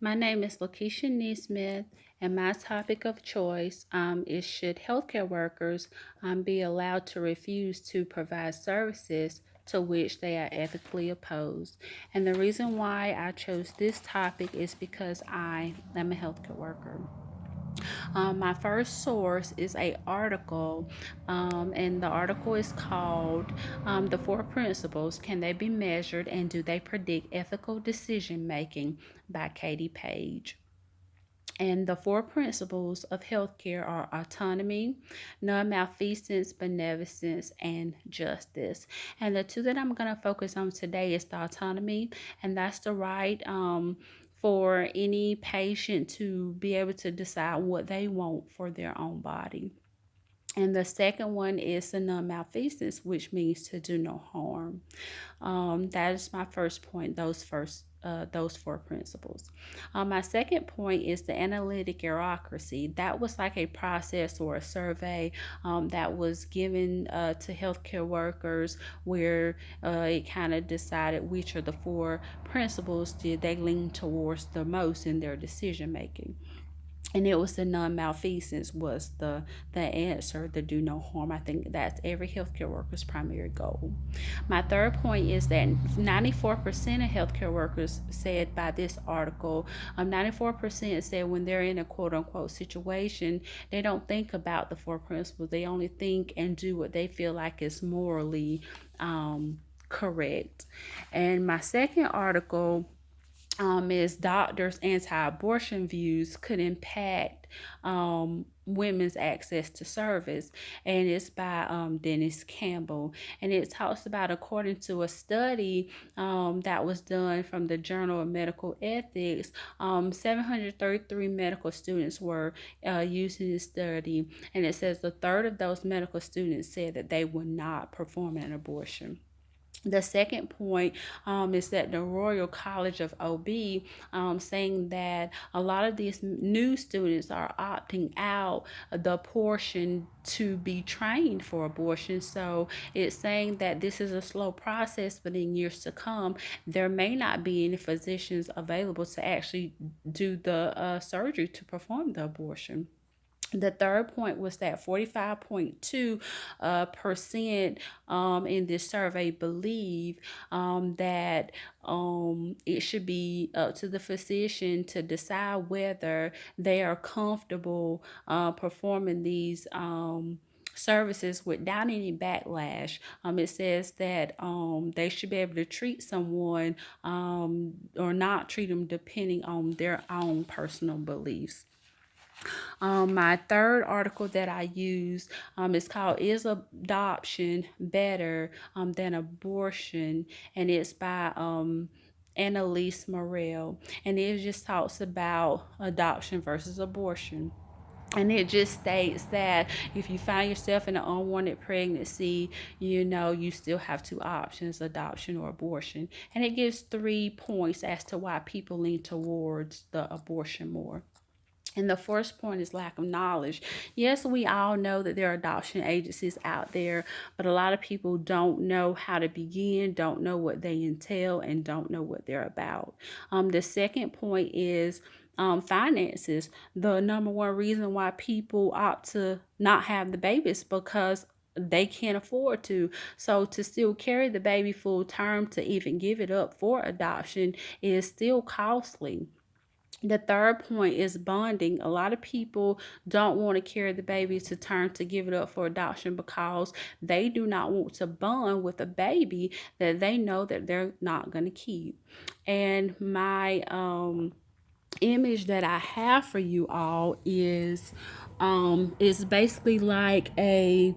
My name is Lekisha Nesmith, and my topic of choice is should healthcare workers be allowed to refuse to provide services to which they are ethically opposed. And the reason why I chose this topic is because I am a healthcare worker. My first source is a article, and the article is called "The Four Principles: Can They Be Measured and Do They Predict Ethical Decision Making?" by Katie Page. And the four principles of healthcare are autonomy, non malfeasance, beneficence, and justice. And the two that I'm going to focus on today is the autonomy, and that's the right for any patient to be able to decide what they want for their own body. And the second one is the non malfeasance, which means to do no harm. That is my first point. Those four principles. My second point is the analytic bureaucracy. That was like a process or a survey that was given to healthcare workers, where it kind of decided which of the four principles did they lean towards the most in their decision making. And it was the non-malfeasance was the answer, the do no harm. I think that's every healthcare worker's primary goal. My third point is that 94% of healthcare workers said by this article, 94% said when they're in a quote unquote situation, they don't think about the four principles. They only think and do what they feel like is morally correct. And my second article is doctors' anti-abortion views could impact women's access to service, and it's by Dennis Campbell. And it talks about, according to a study that was done from the Journal of Medical Ethics, 733 medical students were using this study, and it says a third of those medical students said that they would not perform an abortion. The second point is that the Royal College of OB saying that a lot of these new students are opting out the portion to be trained for abortion. So it's saying that this is a slow process, but in years to come, there may not be any physicians available to actually do the surgery to perform the abortion. The third point was that 45.2% in this survey believe that it should be up to the physician to decide whether they are comfortable performing these services without any backlash. It says that they should be able to treat someone or not treat them depending on their own personal beliefs. My third article that I use is called "Is Adoption Better Than Abortion?" And it's by Annalise Morel. And it just talks about adoption versus abortion. And it just states that if you find yourself in an unwanted pregnancy, you still have two options: adoption or abortion. And it gives 3 points as to why people lean towards the abortion more. And the first point is lack of knowledge. Yes, we all know that there are adoption agencies out there, but a lot of people don't know how to begin, don't know what they entail, and don't know what they're about. The second point is finances. The number one reason why people opt to not have the babies because they can't afford to. So to still carry the baby full term, to even give it up for adoption, is still costly. The third point is bonding. A lot of people don't want to carry the baby to term to give it up for adoption because they do not want to bond with a baby that they know that they're not going to keep. And my image that I have for you all is basically like a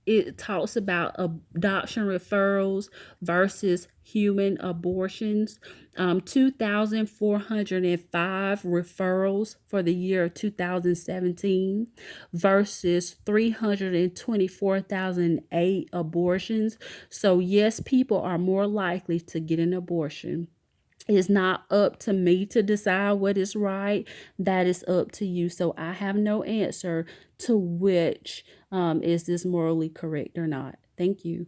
it talks about adoption referrals versus human abortions. 2,405 referrals for the year 2017 versus 324,008 abortions. So, yes, people are more likely to get an abortion. It's not up to me to decide what is right. That is up to you. So I have no answer to which is this morally correct or not. Thank you.